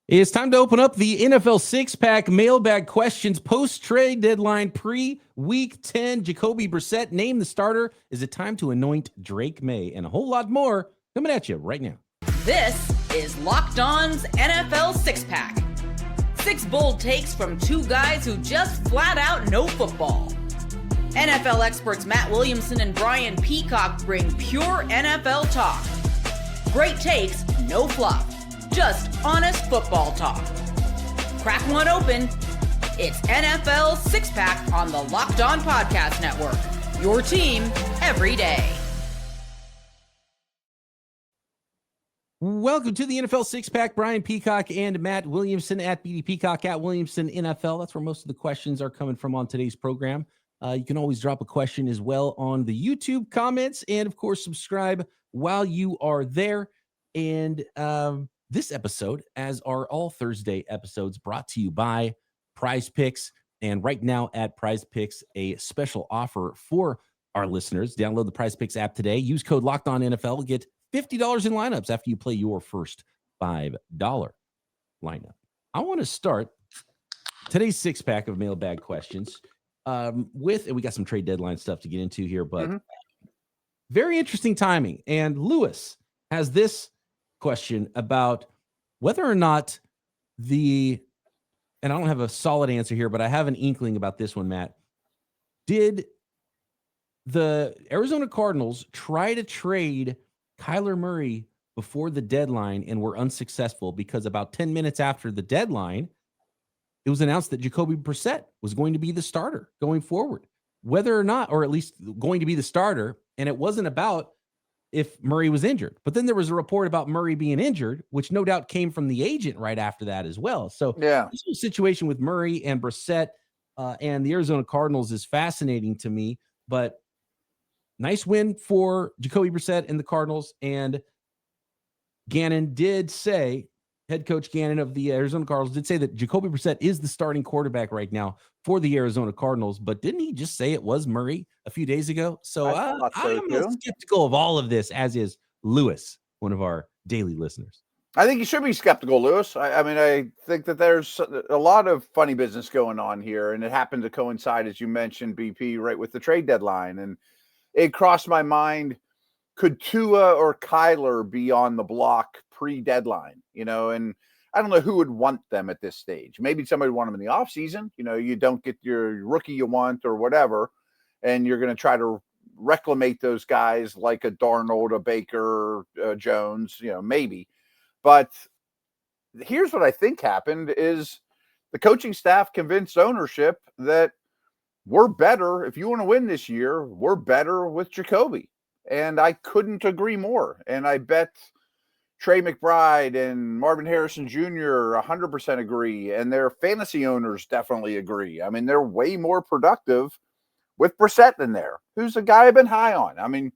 It's time to open up the NFL six-pack mailbag questions post-trade deadline pre-week 10. Jacoby Brissett named the starter. Is it time to anoint Drake Maye? And a whole lot more coming at you right now. This is Locked On's NFL six-pack. 6 bold takes from 2 guys who just flat out know football. NFL experts Matt Williamson and Brian Peacock bring pure NFL talk. Great takes, no fluff. Just honest football talk. Crack one open. It's NFL Six-Pack on the Locked On Podcast Network. Your team every day. Welcome to the NFL Six-Pack. Brian Peacock and Matt Williamson at BD Peacock at Williamson NFL. That's where most of the questions are coming from on today's program. You can always drop a question as well on the YouTube comments. And, of course, subscribe while you are there. And, this episode, as are all Thursday episodes, brought to you by Prize Picks. And right now at Prize Picks, a special offer for our listeners. Download the Prize Picks app today. Use code LOCKEDONNFL. Get $50 in lineups after you play your first $5 lineup. I want to start today's six-pack of mailbag questions and we got some trade deadline stuff to get into here, but very interesting timing. And Lewis has this question about whether or not and I don't have a solid answer here, but I have an inkling about this one, Matt. Did the Arizona Cardinals try to trade Kyler Murray before the deadline and were unsuccessful because about 10 minutes after the deadline, it was announced that Jacoby Brissett was going to be the starter going forward, whether or not, or at least going to be the starter. And it wasn't about if Murray was injured. But then there was a report about Murray being injured, which no doubt came from the agent right after that as well. So this whole situation with Murray and Brissett and the Arizona Cardinals is fascinating to me. But nice win for Jacoby Brissett and the Cardinals. And Gannon did say, head coach Gannon of the Arizona Cardinals did say that Jacoby Brissett is the starting quarterback right now for the Arizona Cardinals. But didn't he just say it was Murray a few days ago? So I'm skeptical of all of this, as is Lewis, one of our daily listeners. I think you should be skeptical, Lewis. I think that there's a lot of funny business going on here, and it happened to coincide, as you mentioned, BP, right with the trade deadline. And it crossed my mind, could Tua or Kyler be on the block pre-deadline? And I don't know who would want them at this stage. Maybe somebody would want them in the offseason. You don't get your rookie you want or whatever, and you're going to try to reclamate those guys like a Darnold, a Baker, Jones, maybe. But here's what I think happened is the coaching staff convinced ownership that we're better. If you want to win this year, we're better with Jacoby. And I couldn't agree more. And I bet Trey McBride and Marvin Harrison Jr. 100% agree. And their fantasy owners definitely agree. They're way more productive with Brissett than there, who's a guy I've been high on.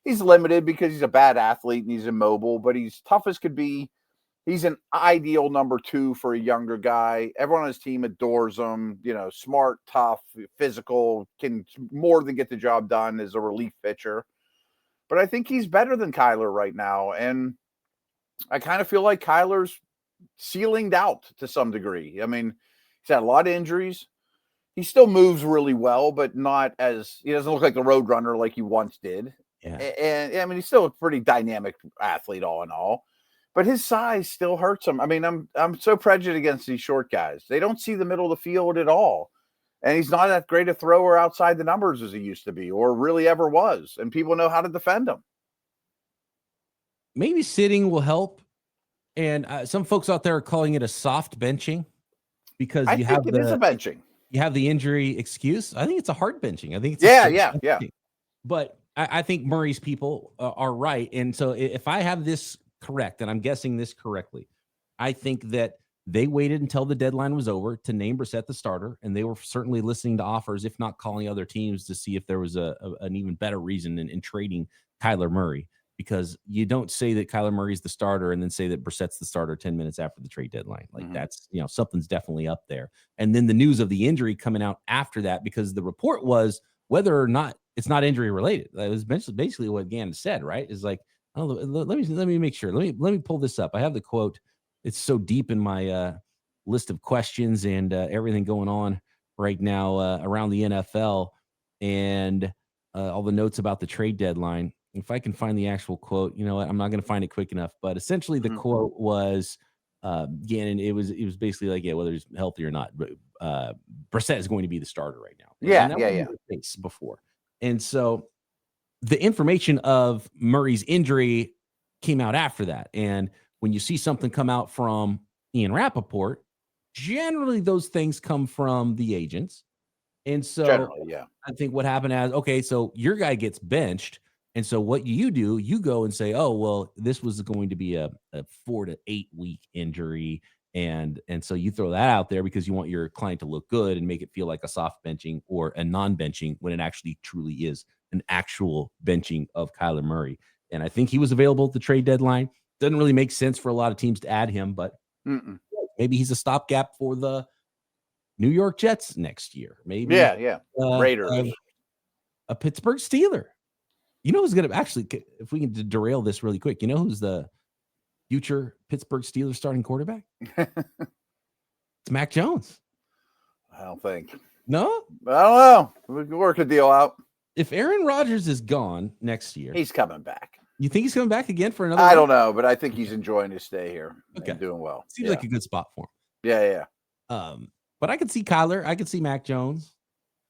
He's limited because he's a bad athlete and he's immobile, but he's tough as could be. He's an ideal number 2 for a younger guy. Everyone on his team adores him. Smart, tough, physical, can more than get the job done as a relief pitcher. But I think he's better than Kyler right now. And I kind of feel like Kyler's ceilinged out to some degree. He's had a lot of injuries. He still moves really well, but not as – he doesn't look like the Roadrunner like he once did. Yeah. And he's still a pretty dynamic athlete all in all. But his size still hurts him. I'm so prejudiced against these short guys. They don't see the middle of the field at all. And he's not that great a thrower outside the numbers as he used to be or really ever was. And people know how to defend him. Maybe sitting will help. And some folks out there are calling it a soft benching because it is a benching. You have the injury excuse. I think it's a hard benching. I think it's yeah. But I think Murray's people are right. And so if I have this correct, and I'm guessing this correctly, I think that they waited until the deadline was over to name Brissett the starter, and they were certainly listening to offers, if not calling other teams to see if there was an even better reason in trading Kyler Murray, because you don't say that Kyler Murray's the starter and then say that Brissett's the starter 10 minutes after the trade deadline. That's, something's definitely up there. And then the news of the injury coming out after that, because the report was whether or not it's not injury related. That was basically what Gannon said, right? Is like, let me make sure. Let me pull this up. I have the quote it's so deep in my list of questions and everything going on right now around the NFL and all the notes about the trade deadline. If I can find the actual quote, you know what? I'm not going to find it quick enough, but essentially the quote was, Gannon, it was basically like, yeah, whether he's healthy or not, but Brissett is going to be the starter right now. Yeah, and that wasn't the case before. And so the information of Murray's injury came out after that. And when you see something come out from Ian Rappaport, generally those things come from the agents. And so I think what happened as, okay, so your guy gets benched. And so what you do, you go and say, oh, well, this was going to be a 4 to 8 week injury. And so you throw that out there because you want your client to look good and make it feel like a soft benching or a non-benching when it actually truly is an actual benching of Kyler Murray. And I think he was available at the trade deadline. Doesn't really make sense for a lot of teams to add him, but maybe he's a stopgap for the New York Jets next year. Maybe Raiders, a Pittsburgh Steeler. You know who's going to actually, if we can derail this really quick, you know who's the future Pittsburgh Steelers starting quarterback? It's Mac Jones. I don't think. No? I don't know. We can work a deal out. If Aaron Rodgers is gone next year, he's coming back. You think he's coming back again for another? I don't know, but I think he's enjoying his stay here. Okay, and doing well. Seems like a good spot for him. Yeah. But I could see Kyler. I could see Mac Jones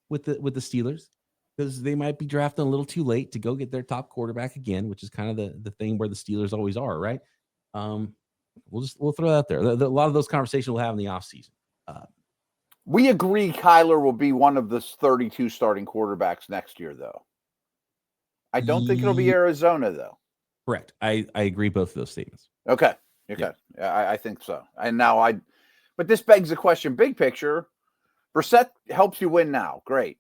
with the Steelers because they might be drafting a little too late to go get their top quarterback again, which is kind of the thing where the Steelers always are, right? We'll throw that out there. A lot of those conversations we'll have in the offseason. We agree Kyler will be one of the 32 starting quarterbacks next year, though. I don't think it'll be Arizona, though. Correct. I agree both of those statements. Okay. Yeah, I think so. And now but this begs the question, big picture, Brissett helps you win now. Great.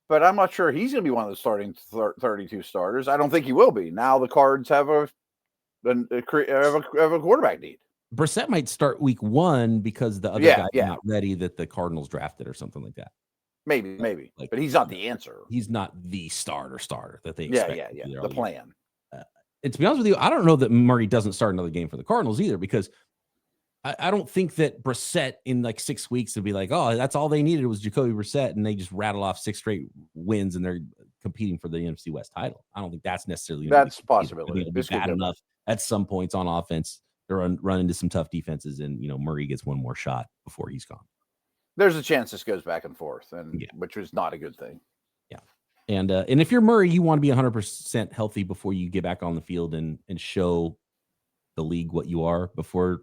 But I'm not sure he's going to be one of the starting 32 starters. I don't think he will be. Now the Cards have a quarterback need. Brissett might start week 1 because the other guy's not ready that the Cardinals drafted or something like that. Maybe. But he's not the answer. He's not the starter that they expect. Yeah. The plan. And to be honest with you, I don't know that Murray doesn't start another game for the Cardinals either, because I don't think that Brissett in like 6 weeks would be like, oh, that's all they needed was Jacoby Brissett, and they just rattle off 6 straight wins and they're competing for the NFC West title. I don't think that's necessarily a possibility. It'll be bad enough at some points on offense. They're run into some tough defenses, and Murray gets one more shot before he's gone. There's a chance this goes back and forth, which is not a good thing. Yeah, and if you're Murray, you want to be 100% healthy before you get back on the field and show the league what you are before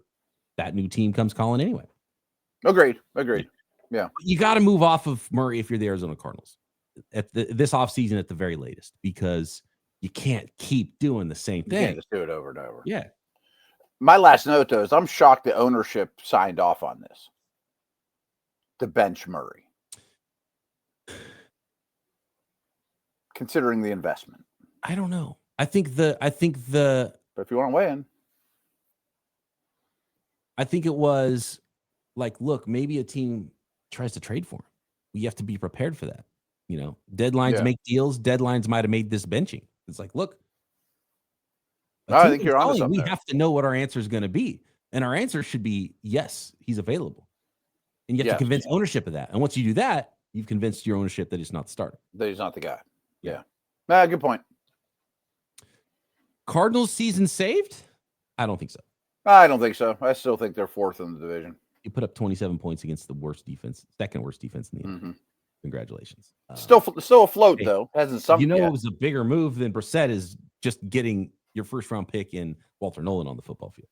that new team comes calling anyway. Agreed. Yeah, you got to move off of Murray if you're the Arizona Cardinals at this offseason at the very latest, because you can't keep doing the same thing. You can't just do it over and over. Yeah. My last note, though, is I'm shocked the ownership signed off on this to bench Murray, considering the investment. I don't know. I think the. But if you want to weigh in, I think it was like, look, maybe a team tries to trade for him. You have to be prepared for that. Deadlines make deals. Deadlines might have made this benching. It's like, look. I think you're on something. We have to know what our answer is going to be. And our answer should be, yes, he's available. And you have to convince ownership of that. And once you do that, you've convinced your ownership that he's not the starter. That he's not the guy. Yeah. Good point. Cardinals season saved? I don't think so. I don't think so. I still think they're 4th in the division. You put up 27 points against the worst defense, second worst defense in the NFL. Congratulations. Still afloat, though. Hasn't sunk yet. It was a bigger move than Brissett is just getting your first round pick in Walter Nolan on the football field.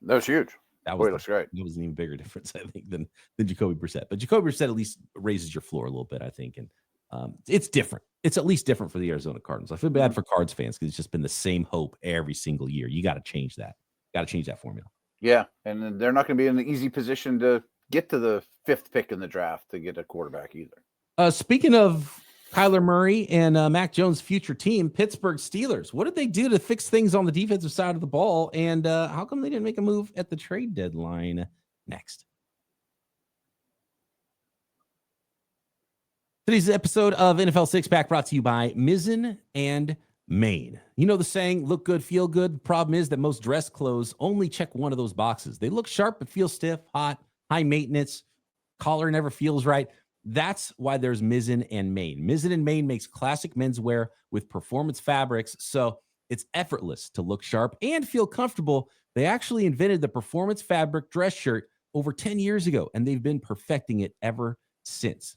That was huge. Looks great. It was an even bigger difference, I think, than Jacoby Brissett. But Jacoby Brissett at least raises your floor a little bit, I think. And it's different. It's at least different for the Arizona Cardinals. I feel bad for Cards fans because it's just been the same hope every single year. You got to change that. Got to change that formula. Yeah, and they're not going to be in an easy position to get to the 5th pick in the draft to get a quarterback either. Speaking of Kyler Murray and Mac Jones' future team, Pittsburgh Steelers, what did they do to fix things on the defensive side of the ball? And how come they didn't make a move at the trade deadline? Next. Today's episode of NFL Six Pack brought to you by Mizzen and Maine. You know the saying, look good, feel good. The problem is that most dress clothes only check one of those boxes. They look sharp but feel stiff, hot, high maintenance, collar never feels right. That's why there's Mizzen and Maine. Mizzen and Maine makes classic menswear with performance fabrics, so it's effortless to look sharp and feel comfortable. They actually invented the performance fabric dress shirt over 10 years ago, and they've been perfecting it ever since.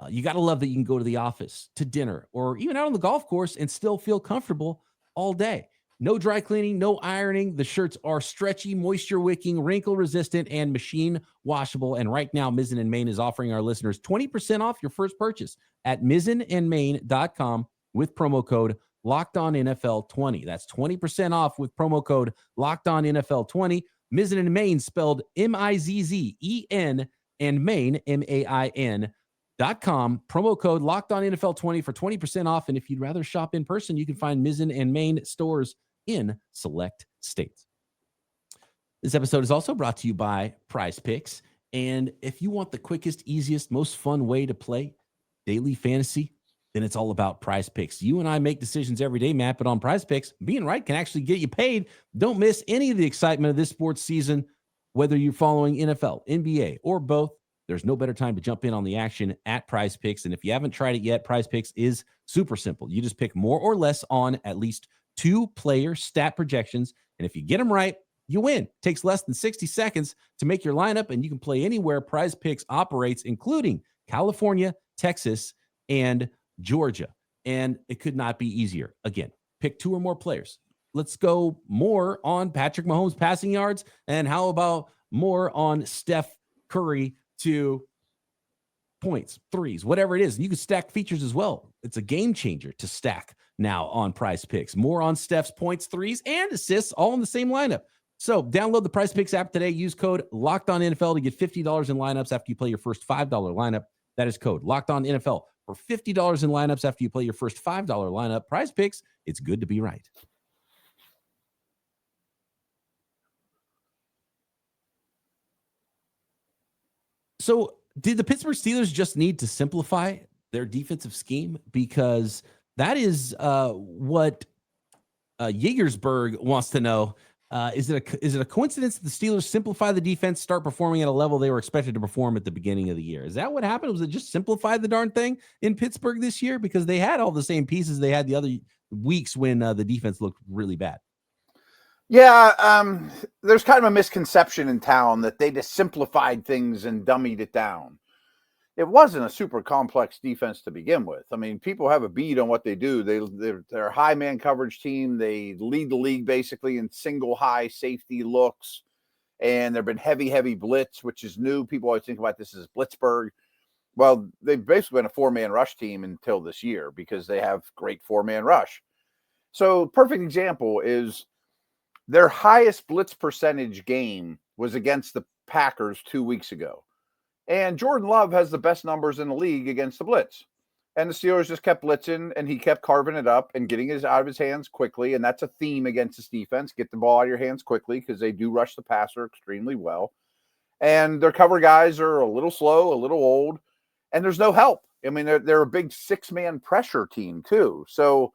You got to love that you can go to the office, to dinner, or even out on the golf course and still feel comfortable all day. No dry cleaning, no ironing. The shirts are stretchy, moisture wicking, wrinkle resistant, and machine washable. And right now, Mizzen and Maine is offering our listeners 20% off your first purchase at mizzenandmaine.com with promo code LockedOnNFL20. That's 20% off with promo code LockedOnNFL20. Mizzen and Maine spelled Mizzen and Maine, MAIN.com. Promo code LockedOnNFL20 for 20% off. And if you'd rather shop in person, you can find Mizzen and Maine stores in select states. This episode is also brought to you by Prize Picks. And if you want the quickest, easiest, most fun way to play daily fantasy, then it's all about Prize Picks. You and I make decisions every day, Matt, but on Prize Picks, being right can actually get you paid. Don't miss any of the excitement of this sports season, whether you're following NFL, NBA, or both. There's no better time to jump in on the action at Prize Picks. And if you haven't tried it yet, Prize Picks is super simple. You just pick more or less on at least 2 player stat projections. And if you get them right, you win. It takes less than 60 seconds to make your lineup, and you can play anywhere Prize Picks operates, including California, Texas, and Georgia. And it could not be easier. Again, pick 2 or more players. Let's go more on Patrick Mahomes passing yards. And how about more on Steph Curry to points, threes, whatever it is. You can stack features as well. It's a game changer to stack now on Prize Picks. More on Steph's points, threes, and assists all in the same lineup. So download the Prize Picks app today. Use code LockedOnNFL to get $50 in lineups after you play your first $5 lineup. That is code LockedOnNFL for $50 in lineups after you play your first $5 lineup. Prize Picks, it's good to be right. So did the Pittsburgh Steelers just need to simplify their defensive scheme? Because that is what Jagersberg wants to know. Is it a coincidence that the Steelers simplify the defense, start performing at a level they were expected to perform at the beginning of the year? Is that what happened? Was it just simplify the darn thing in Pittsburgh this year? Because they had all the same pieces they had the other weeks when the defense looked really bad. Yeah, there's kind of a misconception in town that they just simplified things and dummied it down. It wasn't a super complex defense to begin with. I mean, people have a bead on what they do. They're a high man coverage team. They lead the league basically in single high safety looks. And there've been heavy blitz, which is new. People always think about this as Blitzburg. Well, they've basically been a 4-man rush team until this year because they have great 4-man rush. So perfect example is their highest blitz percentage game was against the Packers 2 weeks ago. And Jordan Love has the best numbers in the league against the blitz. And the Steelers just kept blitzing, and he kept carving it up and getting it out of his hands quickly. And that's a theme against this defense. Get the ball out of your hands quickly because they do rush the passer extremely well. And their cover guys are a little slow, a little old, and there's no help. I mean, they're a big 6-man pressure team too. So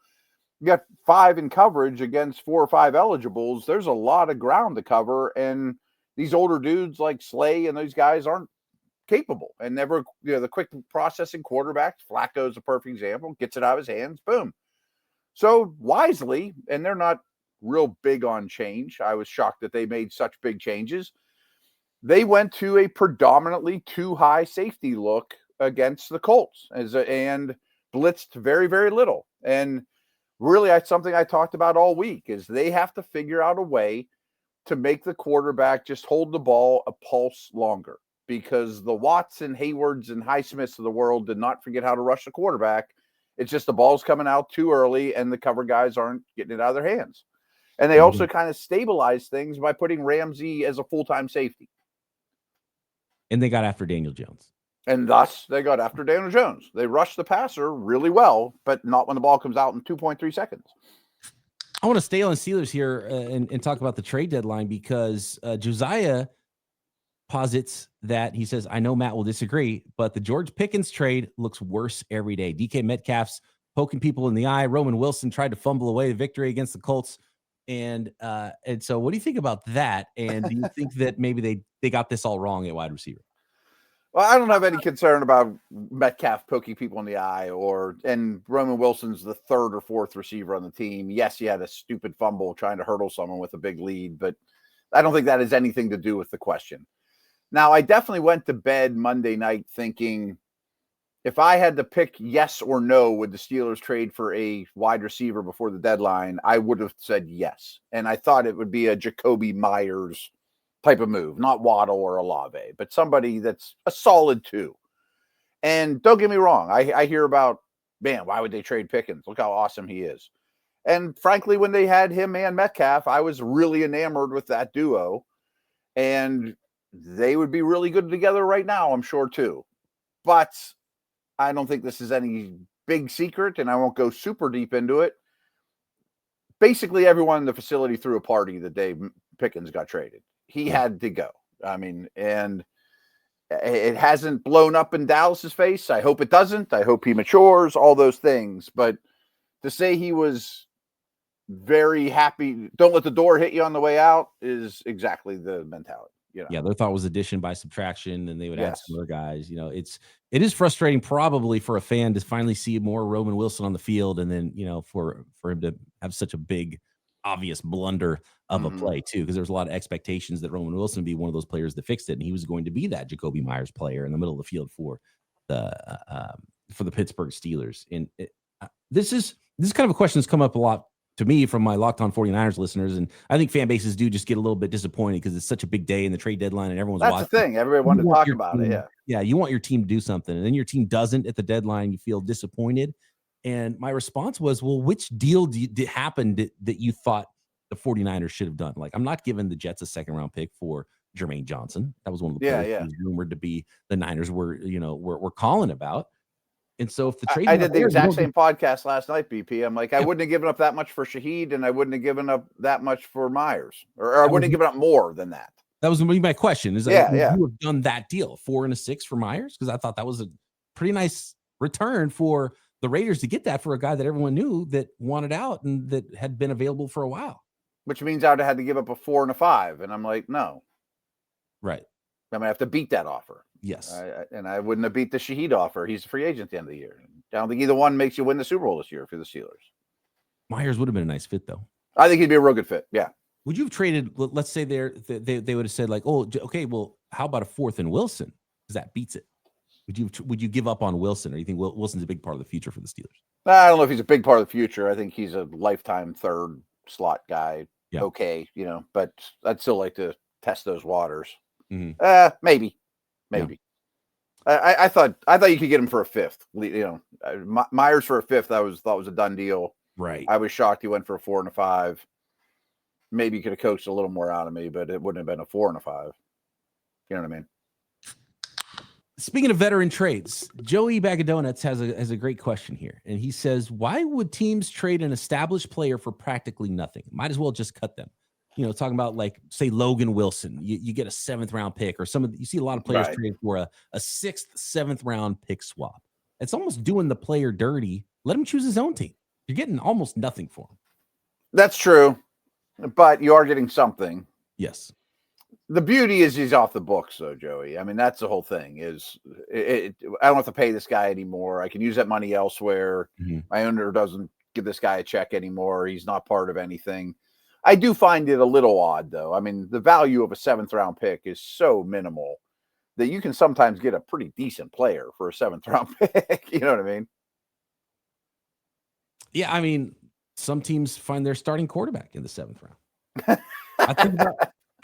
you got 5 in coverage against 4 or 5 eligibles. There's a lot of ground to cover, and these older dudes like Slay and those guys aren't capable. And never, the quick processing quarterbacks. Flacco's a perfect example. Gets it out of his hands, boom. So wisely, and they're not real big on change. I was shocked that they made such big changes. They went to a predominantly 2-high safety look against the Colts and blitzed very, very little. And really, something I talked about all week is they have to figure out a way to make the quarterback just hold the ball a pulse longer, because the Watts and Haywards and Highsmiths of the world did not forget how to rush the quarterback. It's just the ball's coming out too early and the cover guys aren't getting it out of their hands. And they also kind of stabilize things by putting Ramsey as a full-time safety. And they got after Daniel Jones. And thus, they got after Daniel Jones. They rushed the passer really well, but not when the ball comes out in 2.3 seconds. I want to stay on Steelers here and talk about the trade deadline, because Josiah posits that he says, I know Matt will disagree, but the George Pickens trade looks worse every day. DK Metcalf's poking people in the eye. Roman Wilson tried to fumble away the victory against the Colts. And so what do you think about that? And do you think that maybe they got this all wrong at wide receiver? Well, I don't have any concern about Metcalf poking people in the eye, and Roman Wilson's the third or fourth receiver on the team. Yes, he had a stupid fumble trying to hurdle someone with a big lead, but I don't think that has anything to do with the question. Now, I definitely went to bed Monday night thinking, if I had to pick yes or no, would the Steelers trade for a wide receiver before the deadline, I would have said yes. And I thought it would be a Jacoby Myers type of move, not Waddle or Olave, but somebody that's a solid 2. And don't get me wrong, I hear about, man, why would they trade Pickens? Look how awesome he is. And frankly, when they had him and Metcalf, I was really enamored with that duo. And they would be really good together right now, I'm sure, too. But I don't think this is any big secret, and I won't go super deep into it. Basically, everyone in the facility threw a party the day Pickens got traded. He had to go. I mean, and it hasn't blown up in Dallas's face. I hope it doesn't. I hope he matures, all those things. But to say he was very happy, don't let the door hit you on the way out, is exactly the mentality. You know? Yeah, their thought was addition by subtraction, and they would add some other guys. You know, it is frustrating probably for a fan to finally see more Roman Wilson on the field, and then, you know, for him to have such a big, obvious blunder of a play too, because there's a lot of expectations that Roman Wilson would be one of those players that fixed it, and he was going to be that Jacoby Myers player in the middle of the field for the Pittsburgh Steelers. And this is kind of a question that's come up a lot to me from my Locked On 49ers listeners, and I think fan bases do just get a little bit disappointed because it's such a big day in the trade deadline and everyone's watching. That's the thing. Everybody wanted to talk about it. Yeah, you want your team to do something, and then your team doesn't at the deadline. You feel disappointed. And my response was, well, which deal happened that you thought the 49ers should have done? Like, I'm not giving the Jets a second-round pick for Jermaine Johnson. That was one of the players who was rumored to be the Niners were calling about. And so if the trade, I did the exact same podcast last night, BP. I'm like, I wouldn't have given up that much for Shaheed, and I wouldn't have given up that much for Myers, or I wouldn't have given up more than that. That was going to be my question. Is you have done that deal 4 and a 6 for Myers? Because I thought that was a pretty nice return for the Raiders to get that for a guy that everyone knew that wanted out and that had been available for a while. Which means I would have had to give up a 4 and a 5, and I'm like, no. Right. I'm gonna have to beat that offer. Yes. And I wouldn't have beat the Shaheed offer. He's a free agent at the end of the year. I don't think either one makes you win the Super Bowl this year for the Steelers. Myers would have been a nice fit, though. I think he'd be a real good fit. Yeah. Would you have traded? Let's say they would have said like, oh, okay, well, how about a 4th and Wilson? Because that beats it. Would you give up on Wilson, or do you think Wilson's a big part of the future for the Steelers? I don't know if he's a big part of the future. I think he's a lifetime 3rd slot guy. Yeah. Okay, but I'd still like to test those waters. Mm-hmm. Maybe. Yeah. I thought you could get him for a 5th. Myers for a 5th, I thought was a done deal. Right. I was shocked he went for a 4 and a 5. Maybe you could have coached a little more out of me, but it wouldn't have been a 4 and a 5. You know what I mean? Speaking of veteran trades, Joey Bag of Donuts has a great question here, and he says, "Why would teams trade an established player for practically nothing? Might as well just cut them." Talking about, like, say Logan Wilson, you get a 7th round pick, or you see a lot of players trading for a 6th, 7th round pick swap. It's almost doing the player dirty. Let him choose his own team. You're getting almost nothing for him. That's true, but you are getting something. Yes. The beauty is he's off the books, though, Joey. I mean, that's the whole thing. I don't have to pay this guy anymore. I can use that money elsewhere. Mm-hmm. My owner doesn't give this guy a check anymore. He's not part of anything. I do find it a little odd, though. I mean, the value of a 7th round pick is so minimal that you can sometimes get a pretty decent player for a 7th round pick. You know what I mean? Yeah, I mean, some teams find their starting quarterback in the 7th round.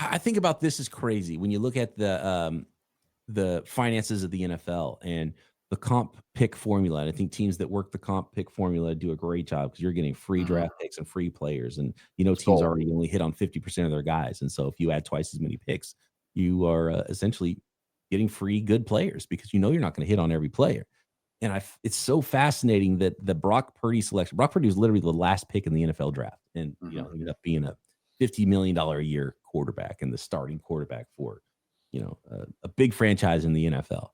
I think about this is crazy when you look at the finances of the NFL and the comp pick formula. And I think teams that work the comp pick formula do a great job because you're getting free draft picks and free players. And, teams already only hit on 50% of their guys. And so if you add twice as many picks, you are essentially getting free good players because you're not going to hit on every player. And it's so fascinating that the Brock Purdy selection, Brock Purdy was literally the last pick in the NFL draft. And, he ended up being a $50 million a year quarterback and the starting quarterback for, a big franchise in the NFL.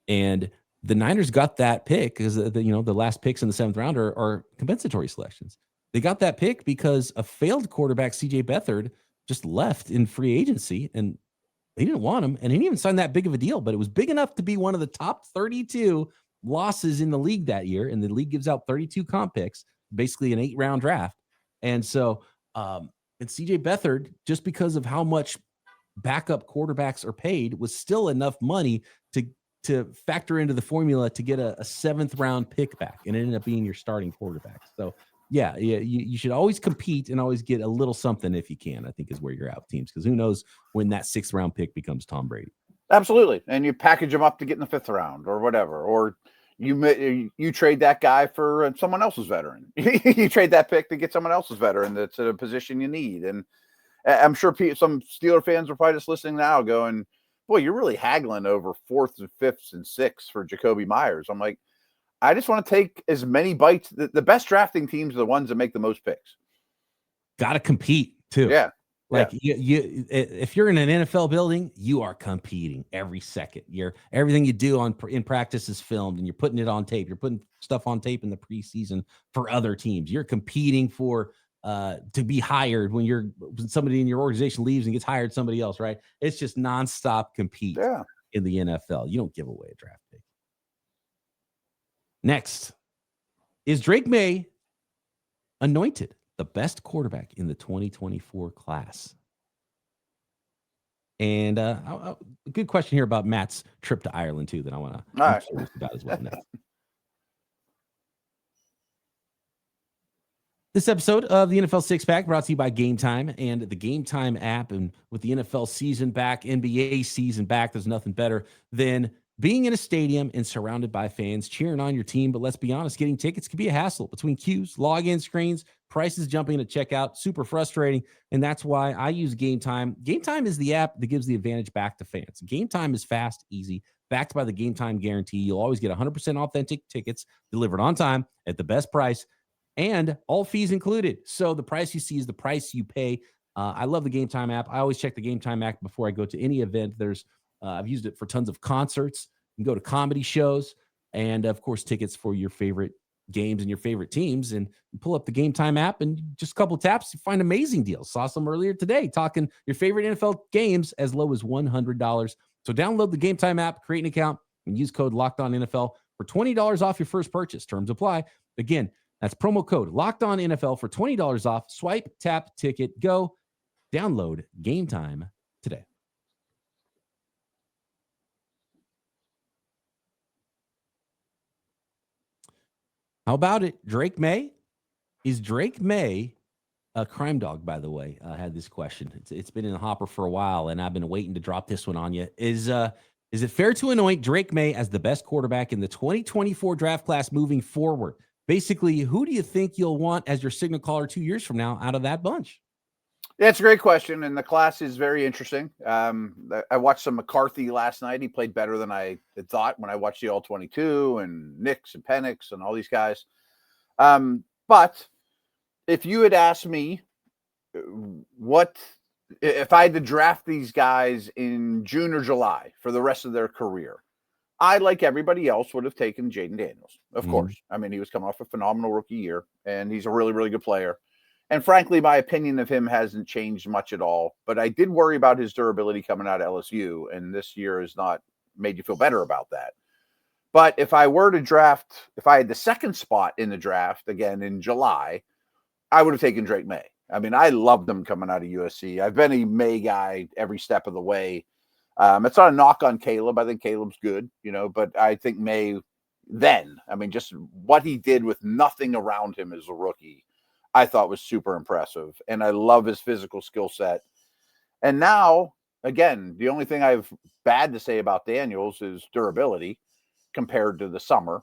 And the Niners got that pick because the last picks in the 7th round are compensatory selections. They got that pick because a failed quarterback, CJ Beathard, just left in free agency, and they didn't want him, and he didn't even sign that big of a deal, but it was big enough to be one of the top 32 losses in the league that year, and the league gives out 32 comp picks, basically an 8-round draft. And so, and CJ Beathard, just because of how much backup quarterbacks are paid, was still enough money to factor into the formula to get a 7th round pick back, and it ended up being your starting quarterback. So yeah, you should always compete and always get a little something if you can, I think, is where you're at with teams, because who knows when that 6th round pick becomes Tom Brady. Absolutely. And you package them up to get in the 5th round or whatever, or you trade that guy for someone else's veteran. You trade that pick to get someone else's veteran that's at a position you need. And I'm sure some Steeler fans are probably just listening now going, boy, you're really haggling over 4th and 5th and 6th for Jacoby Myers. I'm like, I just want to take as many bites. The best drafting teams are the ones that make the most picks. Got to compete too. Yeah. Like you, if you're in an NFL building, you are competing every second. Everything you do in practice is filmed, and you're putting it on tape. You're putting stuff on tape in the preseason for other teams. You're competing for to be hired when somebody in your organization leaves and gets hired somebody else, right? It's just nonstop compete in the NFL. You don't give away a draft pick. Next, is Drake Maye anointed the best quarterback in the 2024 class? And a good question here about Matt's trip to Ireland too, that I want to be curious about as well next. This episode of the NFL Six Pack brought to you by Game Time and the Game Time app. And with the NFL season back, NBA season back, there's nothing better than being in a stadium and surrounded by fans cheering on your team. But let's be honest, getting tickets can be a hassle between queues, login screens, prices jumping at checkout, super frustrating. And that's why I use Game Time. Game Time is the app that gives the advantage back to fans. Game Time is fast, easy, backed by the Game Time guarantee. You'll always get 100% authentic tickets delivered on time at the best price, and all fees included. So the price you see is the price you pay. I love the Game Time app. I always check the Game Time app before I go to any event. I've used it for tons of concerts. You can go to comedy shows, and of course, tickets for your favorite games and your favorite teams. And you pull up the Game Time app, and just a couple taps, you find amazing deals. Saw some earlier today talking your favorite NFL games as low as $100. So download the Game Time app, create an account, and use code LOCKEDONNFL for $20 off your first purchase. Terms apply. Again, that's promo code LOCKEDONNFL for $20 off. Swipe, tap, ticket, go. Download Game Time today. How about it? Drake Maye? Is Drake Maye a crime dog, by the way? I had this question. It's been in the hopper for a while, and I've been waiting to drop this one on you. Is it fair to anoint Drake Maye as the best quarterback in the 2024 draft class moving forward? Basically, who do you think you'll want as your signal caller 2 years from now out of that bunch? Yeah, it's a great question, and the class is very interesting. I watched some McCarthy last night. He played better than I had thought when I watched the All-22 and Nix and Penix and all these guys. But if you had asked me if I had to draft these guys in June or July for the rest of their career, I, like everybody else, would have taken Jayden Daniels, of course. I mean, he was coming off a phenomenal rookie year, and he's a really, really good player. And frankly, my opinion of him hasn't changed much at all. But I did worry about his durability coming out of LSU, and this year has not made you feel better about that. But if I were to draft, if I had the second spot in the draft again in July, I would have taken Drake Maye. I mean, I loved him coming out of USC. I've been a Maye guy every step of the way. It's not a knock on Caleb. I think Caleb's good, but I think Maye just what he did with nothing around him as a rookie, I thought was super impressive. And I love his physical skill set. And now, again, the only thing I've bad to say about Daniels is durability compared to the summer.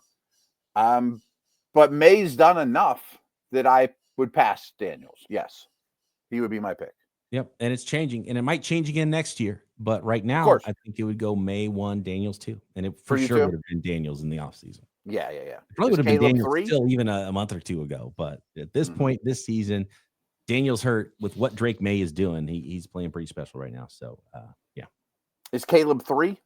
But Maye's done enough that I would pass Daniels. Yes, he would be my pick. Yep, and it's changing, and it might change again next year. But right now, I think it would go Maye 1, Daniels 2, and it for sure would have been Daniels in the offseason. Yeah. It probably would have been Daniels 3? Still even a month or two ago. But at this point, this season, Daniels hurt with what Drake Maye is doing. He's playing pretty special right now. So, yeah. Is Caleb 3?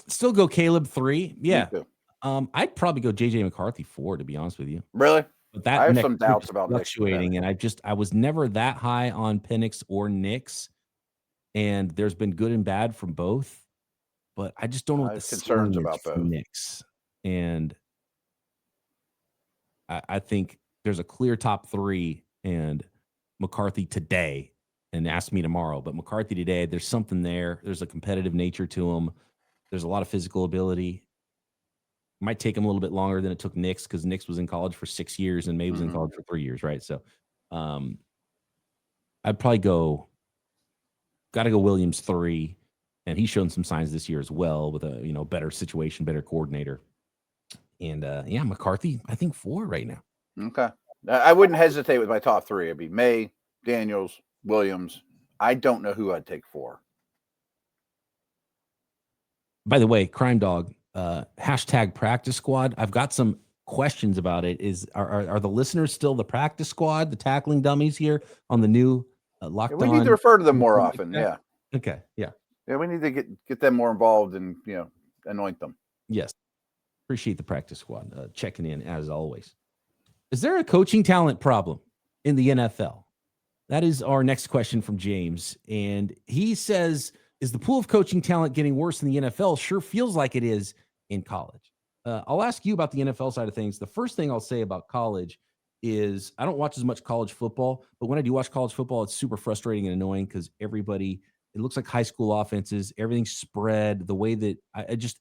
Still go Caleb 3. Yeah. Me too. I'd probably go JJ McCarthy 4, to be honest with you. Really? But that I have next some week doubts is about Nick's fluctuating, and I was never that high on Penix or Nix, and there's been good and bad from both, but I just don't know what I the have concerns ceiling is about for both. Nix. And I think there's a clear top 3, and McCarthy today, and ask me tomorrow, but McCarthy today, there's something there. There's a competitive nature to him. There's a lot of physical ability. Might take him a little bit longer than it took Nix, because Nix was in college for 6 years and Maye was in college for 3 years, right? So I'd probably got to go Williams 3, and he's shown some signs this year as well with a better situation, better coordinator. And McCarthy, I think 4 right now. Okay. I wouldn't hesitate with my top 3. It'd be Maye, Daniels, Williams. I don't know who I'd take 4. By the way, Crime Dog, hashtag practice squad. I've got some questions about it. Are the listeners still the practice squad, the tackling dummies here on the new Locked On? We need to refer to them more often. Yeah. Okay. Yeah. Yeah, we need to get them more involved and anoint them. Yes. Appreciate the practice squad checking in as always. Is there a coaching talent problem in the NFL? That is our next question from James. And he says, is the pool of coaching talent getting worse in the NFL? Sure feels like it is in college. I'll ask you about the NFL side of things. The first thing I'll say about college is I don't watch as much college football, but when I do watch college football, it's super frustrating and annoying because it looks like high school offenses, everything's spread. The way that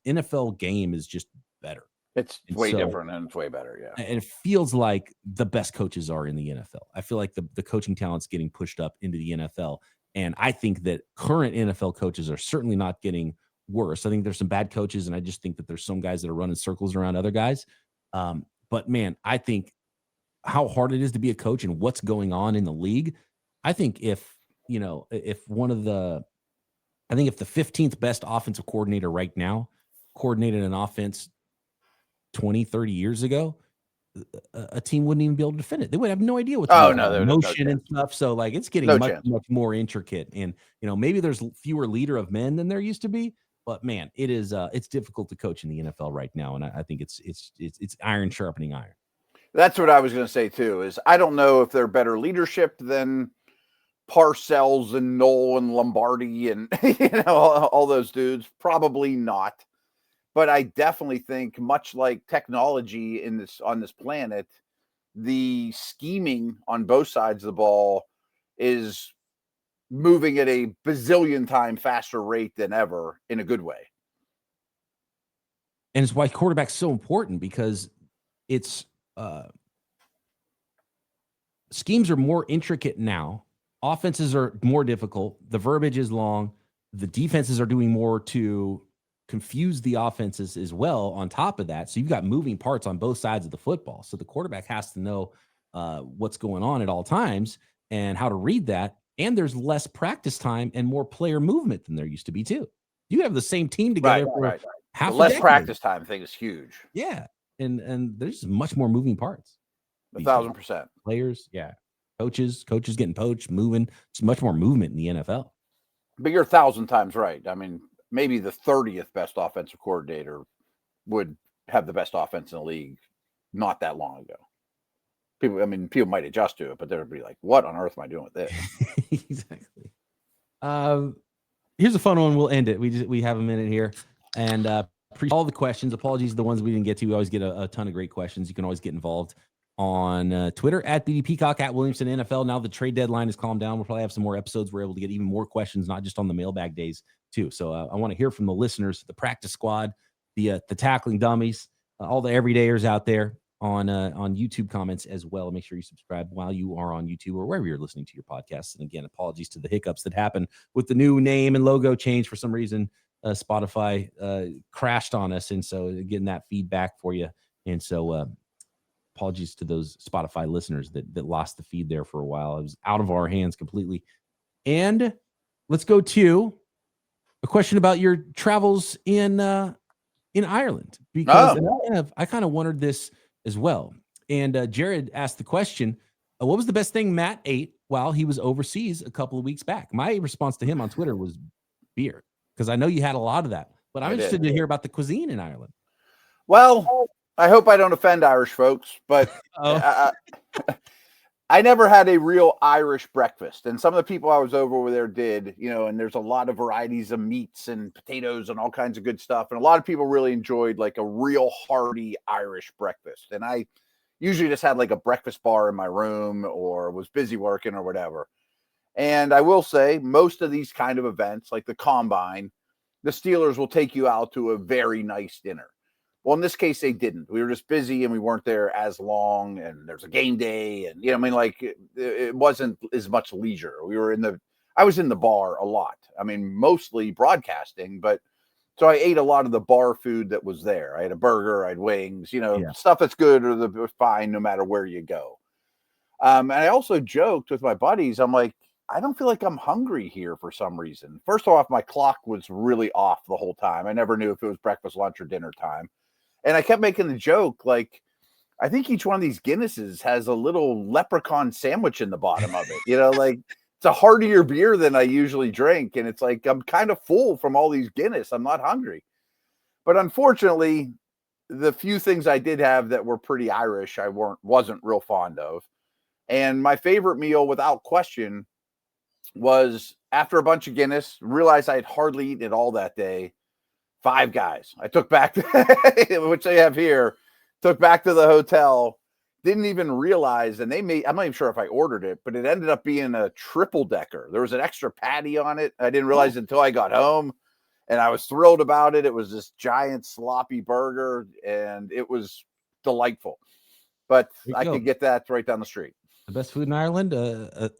NFL game is just better. It's way different and it's way better. Yeah. And it feels like the best coaches are in the NFL. I feel like the coaching talent's getting pushed up into the NFL. And I think that current NFL coaches are certainly not getting worse. I think there's some bad coaches, and I just think that there's some guys that are running circles around other guys. But man, I think how hard it is to be a coach and what's going on in the league. I think if the 15th best offensive coordinator right now coordinated an offense 20, 30 years ago, a team wouldn't even be able to defend it. They would have no idea what's motion and stuff. So like it's getting much more intricate. And maybe there's fewer leader of men than there used to be. But man, it is it's difficult to coach in the NFL right now. And I think it's iron sharpening iron. That's what I was going to say too, is I don't know if they're better leadership than Parcells and Knoll and Lombardi and all those dudes. Probably not. But I definitely think, much like technology on this planet, the scheming on both sides of the ball is moving at a bazillion time faster rate than ever in a good way. And it's why quarterback's so important, because it's schemes are more intricate now. Offenses are more difficult. The verbiage is long. The defenses are doing more to confuse the offenses as well on top of that. So you've got moving parts on both sides of the football. So the quarterback has to know what's going on at all times and how to read that. And there's less practice time and more player movement than there used to be too. You have the same team together for half the less practice time thing is huge. Yeah. And there's much more moving parts. 1,000%. Players. Yeah. Coaches getting poached, moving. It's much more movement in the NFL. But you're 1,000 times right. I mean, maybe the 30th best offensive coordinator would have the best offense in the league not that long ago. People might adjust to it, but they'd be like, what on earth am I doing with this? Exactly. Here's a fun one. We'll end it. We have a minute here. And appreciate all the questions. Apologies to the ones we didn't get to. We always get a ton of great questions. You can always get involved on Twitter at BD Peacock, at Williamson NFL. Now the trade deadline has calmed down. We'll probably have some more episodes. We're able to get even more questions, not just on the mailbag days too. So I want to hear from the listeners, the practice squad, the tackling dummies, all the everydayers out there on YouTube comments as well. Make sure you subscribe while you are on YouTube or wherever you're listening to your podcasts. And again, apologies to the hiccups that happened with the new name and logo change. For some reason, Spotify crashed on us. And so getting that feedback for you. And so apologies to those Spotify listeners that lost the feed there for a while. It was out of our hands completely. And let's go to a question about your travels in Ireland, because I kind of wondered this as well. And Jared asked the question, what was the best thing Matt ate while he was overseas a couple of weeks back? My response to him on Twitter was beer, because I know you had a lot of that But I'm interested to hear about the cuisine in Ireland. Well, I hope I don't offend Irish folks, but I never had a real Irish breakfast. And some of the people I was over there did, and there's a lot of varieties of meats and potatoes and all kinds of good stuff. And a lot of people really enjoyed like a real hearty Irish breakfast. And I usually just had like a breakfast bar in my room or was busy working or whatever. And I will say most of these kind of events, like the Combine, the Steelers will take you out to a very nice dinner. Well, in this case, they didn't. We were just busy and we weren't there as long. And there's a game day. And, it wasn't as much leisure. I was in the bar a lot. I mean, mostly broadcasting, but so I ate a lot of the bar food that was there. I had a burger, I had wings, stuff that's good or fine no matter where you go. And I also joked with my buddies. I'm like, I don't feel like I'm hungry here for some reason. First off, my clock was really off the whole time. I never knew if it was breakfast, lunch, or dinner time. And I kept making the joke, like, I think each one of these Guinnesses has a little leprechaun sandwich in the bottom of it. Like it's a heartier beer than I usually drink. And it's like, I'm kind of full from all these Guinness. I'm not hungry. But unfortunately, the few things I did have that were pretty Irish, I wasn't real fond of. And my favorite meal, without question, was after a bunch of Guinness, realized I had hardly eaten it all that day. Five Guys. I took back, which they have here, took back to the hotel, didn't even realize, and I'm not even sure if I ordered it, but it ended up being a triple decker. There was an extra patty on it. I didn't realize until I got home, and I was thrilled about it. It was this giant sloppy burger, and it was delightful. But I could get that right down the street. The best food in Ireland, a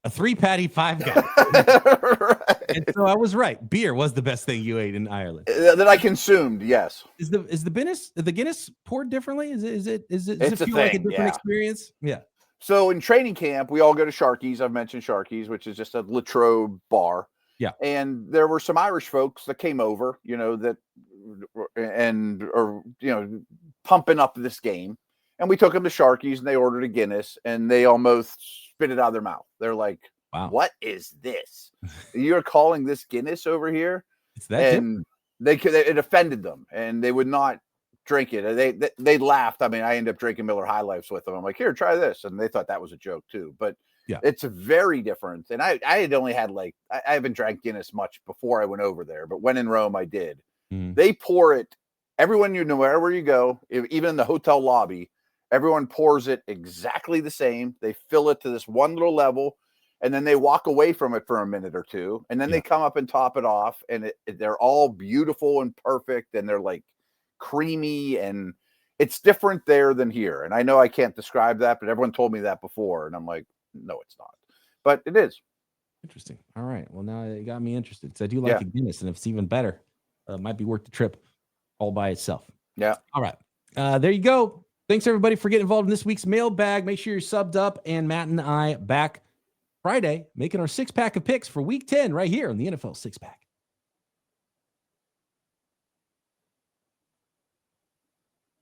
3-patty 5 Guys. Right. And so I was right. Beer was the best thing you ate in Ireland. That I consumed, yes. Is the Guinness poured differently? Does it feel like a different experience? Yeah. So in training camp, we all go to Sharky's. I've mentioned Sharky's, which is just a Latrobe bar. Yeah. And there were some Irish folks that came over, pumping up this game. And we took them to Sharky's and they ordered a Guinness and they almost spit it out of their mouth. They're like, wow, what is this? You're calling this Guinness over here? It's that and it offended them and they would not drink it. They laughed. I mean, I ended up drinking Miller High Lifes with them. I'm like, here, try this. And they thought that was a joke too. But it's very different. And I had only had I haven't drank Guinness much before I went over there. But when in Rome, I did. They pour it. Everyone, wherever you go, even in the hotel lobby, everyone pours it exactly the same. They fill it to this one little level, and then they walk away from it for a minute or two, and then they come up and top it off, and they're all beautiful and perfect, and they're like creamy, and it's different there than here. And I know I can't describe that, but everyone told me that before, and I'm like, no, it's not. But it is. Interesting. All right. Well, now it got me interested because I do like a Guinness, and if it's even better, it might be worth the trip all by itself. Yeah. All right. There you go. Thanks, everybody, for getting involved in this week's mailbag. Make sure you're subbed up, and Matt and I back Friday making our 6-pack of picks for Week 10 right here on the NFL 6-pack.